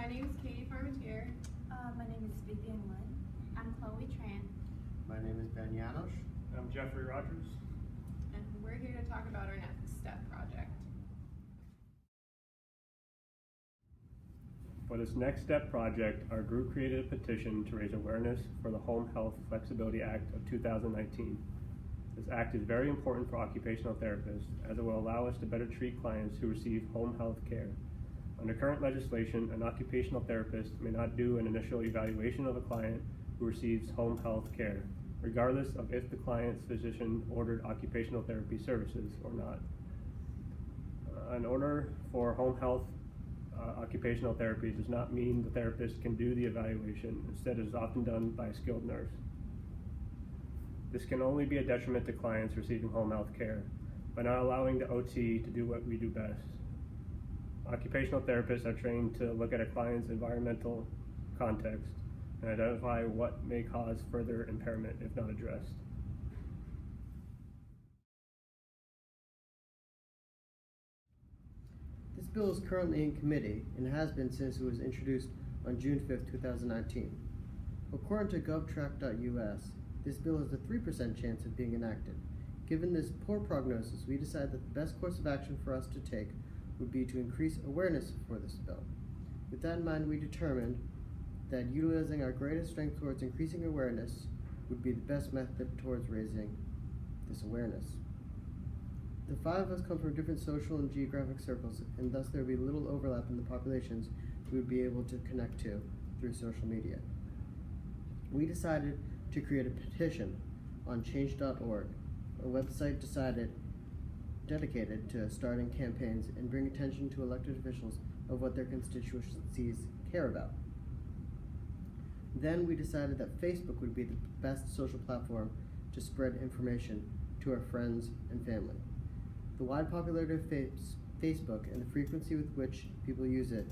My name is Katie Farmatier. My name is Vivian Lin. I'm Chloe Tran. My name is Ben Janosch. I'm Jeffrey Rogers. And we're here to talk about our Next Step project. For this Next Step project, our group created a petition to raise awareness for the Home Health Flexibility Act of 2019. This act is very important for occupational therapists, as it will allow us to better treat clients who receive home health care. Under current legislation, an occupational therapist may not do an initial evaluation of a client who receives home health care, regardless of if the client's physician ordered occupational therapy services or not. In order for home health occupational therapy does not mean the therapist can do the evaluation. Instead, it is often done by a skilled nurse. This can only be a detriment to clients receiving home health care by not allowing the OT to do what we do best. Occupational therapists are trained to look at a client's environmental context and identify what may cause further impairment if not addressed. This bill is currently in committee and has been since it was introduced on June 5th, 2019. According to govtrack.us, this bill has a 3% chance of being enacted. Given this poor prognosis, we decided that the best course of action for us to take would be to increase awareness for this bill. With that in mind, we determined that utilizing our greatest strength towards increasing awareness would be the best method towards raising this awareness. The five of us come from different social and geographic circles, and thus there would be little overlap in the populations we would be able to connect to through social media. We decided to create a petition on change.org, a website dedicated to starting campaigns and bring attention to elected officials of what their constituencies care about. Then we decided that Facebook would be the best social platform to spread information to our friends and family. The wide popularity of Facebook and the frequency with which people use it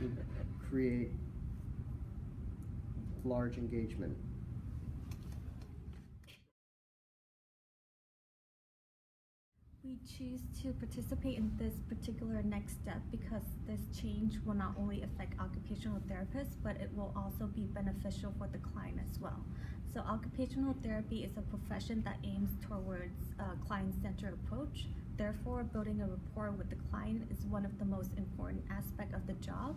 would create large engagement. We choose to participate in this particular next step because this change will not only affect occupational therapists, but it will also be beneficial for the client as well. So occupational therapy is a profession that aims towards a client-centered approach. Therefore, building a rapport with the client is one of the most important aspects of the job.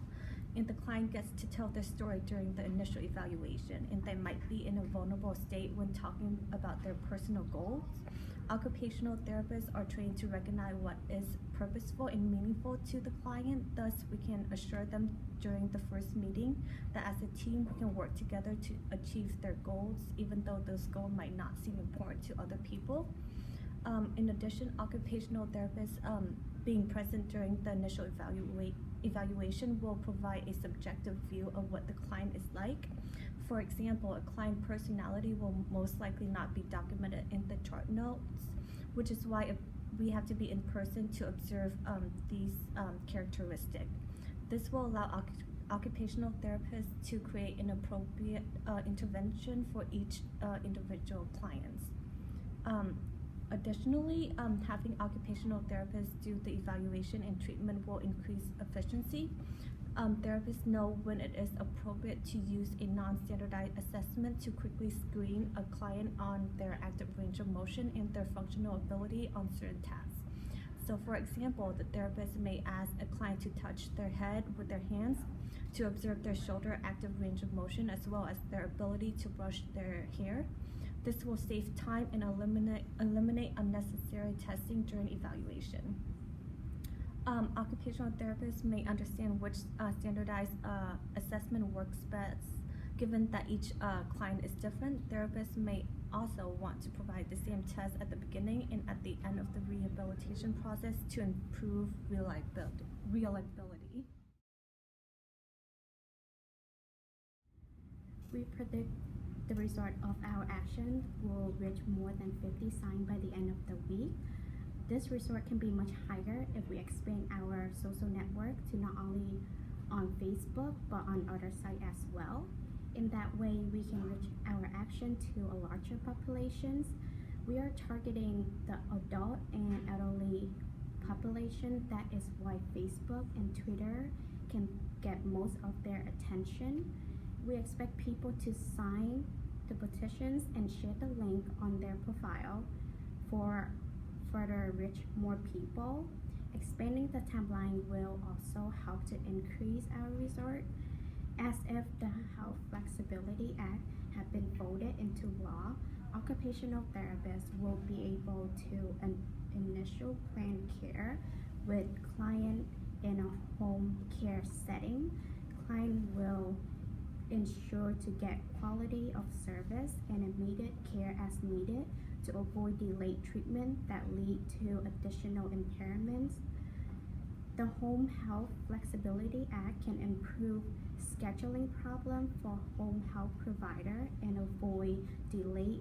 And the client gets to tell their story during the initial evaluation, and they might be in a vulnerable state when talking about their personal goals. Occupational therapists are trained to recognize what is purposeful and meaningful to the client. Thus, we can assure them during the first meeting that as a team, we can work together to achieve their goals, even though those goals might not seem important to other people. In addition, occupational therapists being present during the initial evaluation will provide a subjective view of what the client is like. For example, a client personality will most likely not be documented in the chart notes, which is why we have to be in person to observe these characteristics. This will allow occupational therapists to create an appropriate intervention for each individual clients. Additionally, having occupational therapists do the evaluation and treatment will increase efficiency. Therapists know when it is appropriate to use a non-standardized assessment to quickly screen a client on their active range of motion and their functional ability on certain tasks. So for example, the therapist may ask a client to touch their head with their hands to observe their shoulder active range of motion as well as their ability to brush their hair. This will save time and eliminate unnecessary testing during evaluation. Occupational therapists may understand which standardized assessment works best. Given that each client is different, therapists may also want to provide the same test at the beginning and at the end of the rehabilitation process to improve reliability. We predict the result of our action will reach more than 50 signs by the end of the week. This result can be much higher if we expand our social network to not only on Facebook but on other sites as well. In that way, we can reach our action to a larger populations. We are targeting the adult and elderly population. That is why Facebook and Twitter can get most of their attention. We expect people to sign the petitions and share the link on their profile for further reach more people. Expanding the timeline will also help to increase our resort, as if the Health Flexibility Act had been voted into law. Occupational therapists will be able to initial plan care with client in a home care setting. Client will ensure to get quality of service and immediate care as needed to avoid delayed treatment that lead to additional impairments. The Home Health Flexibility Act can improve scheduling problem for home health provider and avoid delay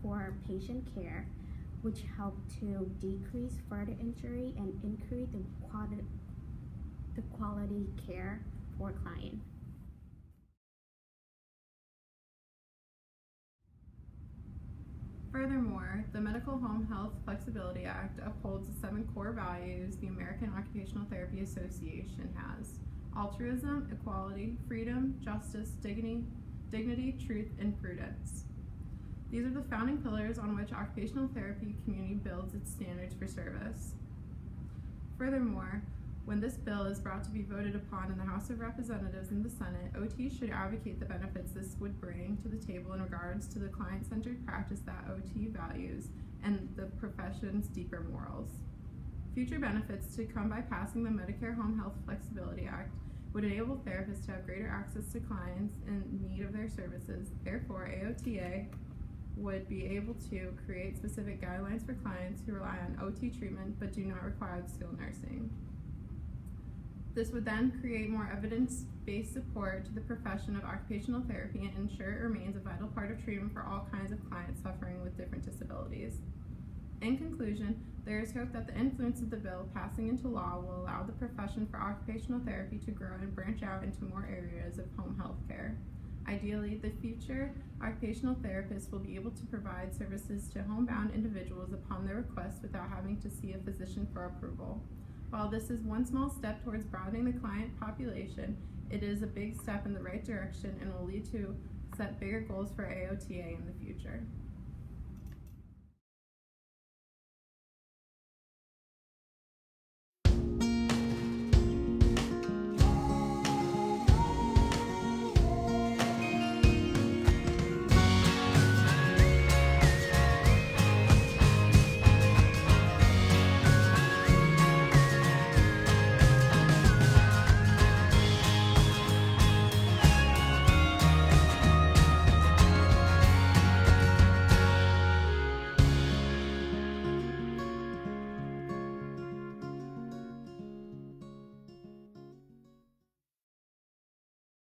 for patient care, which help to decrease further injury and increase the quality care for client. Furthermore, the Medical Home Health Flexibility Act upholds the 7 core values the American Occupational Therapy Association has: altruism, equality, freedom, justice, dignity, truth, and prudence. These are the founding pillars on which occupational therapy community builds its standards for service. Furthermore, when this bill is brought to be voted upon in the House of Representatives and the Senate, OT should advocate the benefits this would bring to the table in regards to the client-centered practice that OT values and the profession's deeper morals. Future benefits to come by passing the Medicare Home Health Flexibility Act would enable therapists to have greater access to clients in need of their services. Therefore, AOTA would be able to create specific guidelines for clients who rely on OT treatment but do not require skilled nursing. This would then create more evidence-based support to the profession of occupational therapy and ensure it remains a vital part of treatment for all kinds of clients suffering with different disabilities. In conclusion, there is hope that the influence of the bill passing into law will allow the profession for occupational therapy to grow and branch out into more areas of home health care. Ideally, the future occupational therapists will be able to provide services to homebound individuals upon their request without having to see a physician for approval. While this is one small step towards broadening the client population, it is a big step in the right direction and will lead to set bigger goals for AOTA in the future.